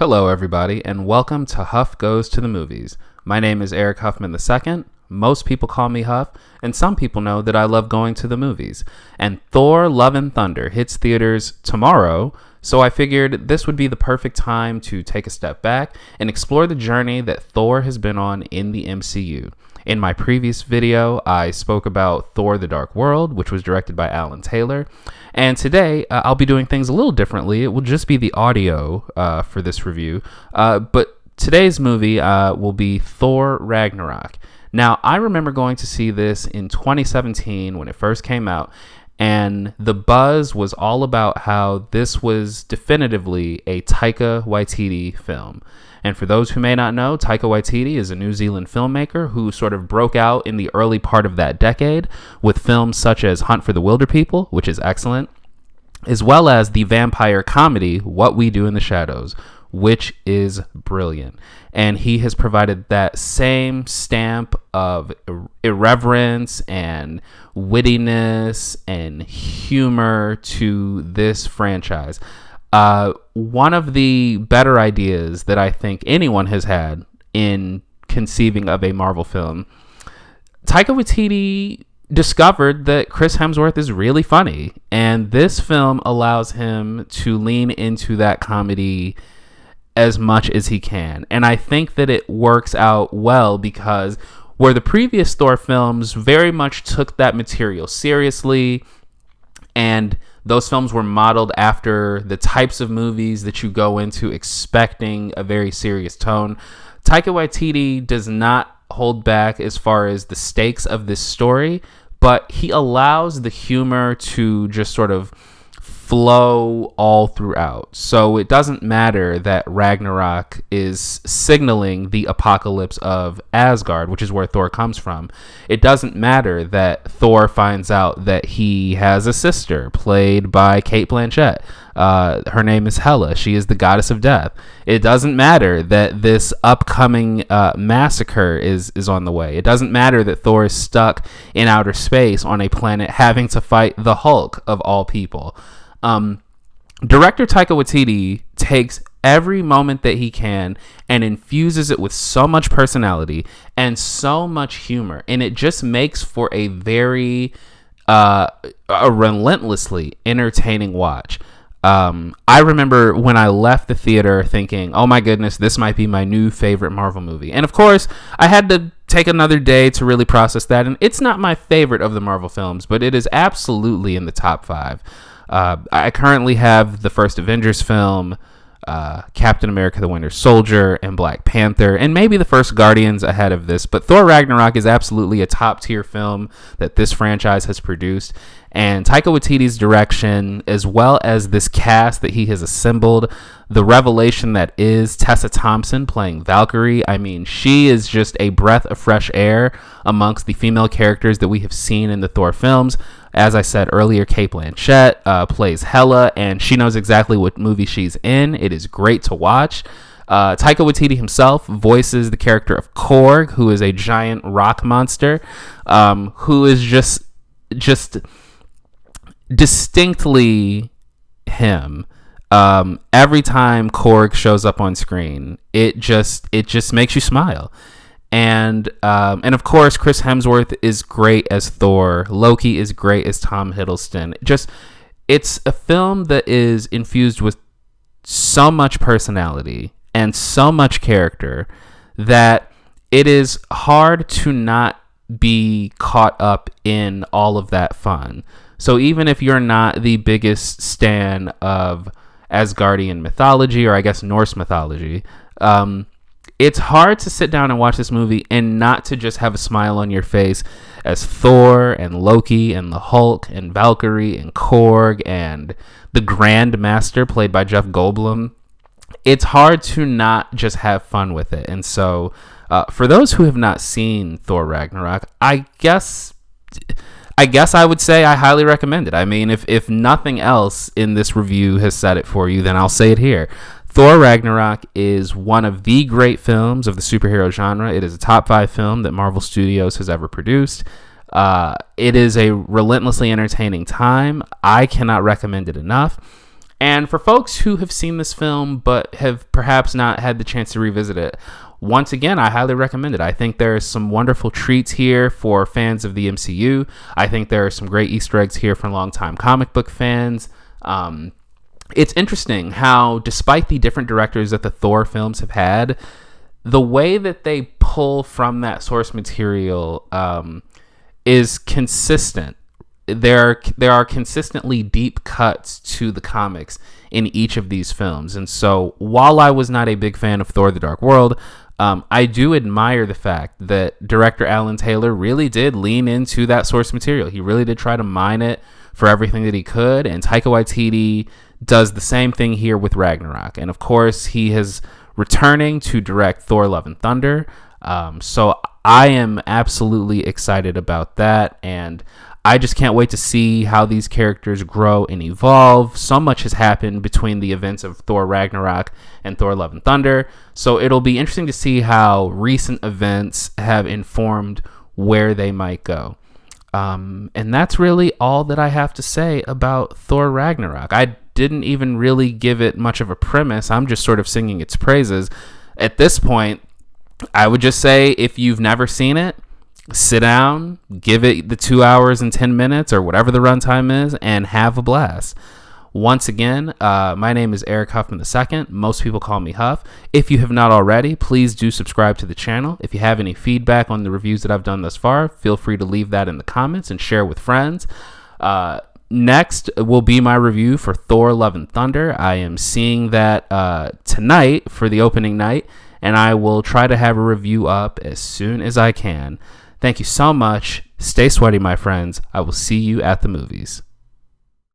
Hello, everybody, and welcome to Huff Goes to the Movies. My name is Eric Huffman II. Most people call me Huff, and some people know that I love going to the movies. And Thor: Love and Thunder hits theaters tomorrow, so I figured this would be the perfect time to take a step back and explore the journey that Thor has been on in the MCU. In my previous video, I spoke about Thor: The Dark World, which was directed by Alan Taylor. And today, I'll be doing things a little differently. It will just be the audio for this review. But today's movie will be Thor: Ragnarok. Now, I remember going to see this in 2017 when it first came out, and the buzz was all about how this was definitively a Taika Waititi film. And for those who may not know, Taika Waititi is a New Zealand filmmaker who sort of broke out in the early part of that decade with films such as Hunt for the Wilderpeople, which is excellent, as well as the vampire comedy What We Do in the Shadows, which is brilliant. And he has provided that same stamp of irreverence and wittiness and humor to this franchise. One of the better ideas that I think anyone has had in conceiving of a Marvel film, Taika Waititi discovered that Chris Hemsworth is really funny, and this film allows him to lean into that comedy as much as he can. And I think that it works out well because where the previous Thor films very much took that material seriously, and those films were modeled after the types of movies that you go into expecting a very serious tone, Taika Waititi does not hold back as far as the stakes of this story, but he allows the humor to just sort of flow all throughout. So it doesn't matter that Ragnarok is signaling the apocalypse of Asgard, which is where Thor comes from. It doesn't matter that Thor finds out that he has a sister played by Cate Blanchett. Her name is Hela. She is the goddess of death. It doesn't matter that this upcoming massacre is on the way. It doesn't matter that Thor is stuck in outer space on a planet having to fight the Hulk of all people. Director Taika Waititi takes every moment that he can and infuses it with so much personality and so much humor, and it just makes for a very a relentlessly entertaining watch. I remember when I left the theater thinking, oh my goodness, this might be my new favorite Marvel movie. And of course, I had to take another day to really process that, and it's not my favorite of the Marvel films, but it is absolutely in the top 5. I currently have the first Avengers film, Captain America the Winter Soldier, and Black Panther, and maybe the first Guardians ahead of this. But Thor Ragnarok is absolutely a top tier film that this franchise has produced. And Taika Waititi's direction, as well as this cast that he has assembled, the revelation that is Tessa Thompson playing Valkyrie. I mean, she is just a breath of fresh air amongst the female characters that we have seen in the Thor films. As I said earlier, Cate Blanchett plays Hela, and she knows exactly what movie she's in. It is great to watch. Taika Waititi himself voices the character of Korg, who is a giant rock monster, who is just distinctly him. Every time Korg shows up on screen, it just makes you smile. And of course, Chris Hemsworth is great as Thor. Loki is great as Tom Hiddleston. It's a film that is infused with so much personality and so much character that it is hard to not be caught up in all of that fun. So even if you're not the biggest stan of Asgardian mythology, or I guess Norse mythology, it's hard to sit down and watch this movie and not to just have a smile on your face as Thor and Loki and the Hulk and Valkyrie and Korg and the Grand Master played by Jeff Goldblum. It's hard to not just have fun with it. And so for those who have not seen Thor Ragnarok, I guess I would say I highly recommend it. I mean, if nothing else in this review has said it for you, then I'll say it here. Thor Ragnarok is one of the great films of the superhero genre. It is a top 5 film that Marvel Studios has ever produced. It is a relentlessly entertaining time. I cannot recommend it enough. And for folks who have seen this film but have perhaps not had the chance to revisit it, once again, I highly recommend it. I think there are some wonderful treats here for fans of the MCU. I think there are some great Easter eggs here for longtime comic book fans. It's interesting how, despite the different directors that the Thor films have had, the way that they pull from that source material is consistent. There are consistently deep cuts to the comics in each of these films. And so while I was not a big fan of Thor: The Dark World, I do admire the fact that director Alan Taylor really did lean into that source material. He really did try to mine it for everything that he could. And Taika Waititi does the same thing here with Ragnarok. And of course, he is returning to direct Thor: Love and Thunder. So I am absolutely excited about that. And I just can't wait to see how these characters grow and evolve. So much has happened between the events of Thor Ragnarok and Thor Love and Thunder. So it'll be interesting to see how recent events have informed where they might go. And that's really all that I have to say about Thor Ragnarok. I didn't even really give it much of a premise. I'm just sort of singing its praises. At this point, I would just say if you've never seen it, sit down, give it the 2 hours and 10 minutes or whatever the runtime is, and have a blast. Once again, my name is Eric Huffman II. Most people call me Huff. If you have not already, please do subscribe to the channel. If you have any feedback on the reviews that I've done thus far, feel free to leave that in the comments and share with friends. Next will be my review for Thor: Love and Thunder. I am seeing that tonight for the opening night, and I will try to have a review up as soon as I can. Thank you so much. Stay sweaty, my friends. I will see you at the movies.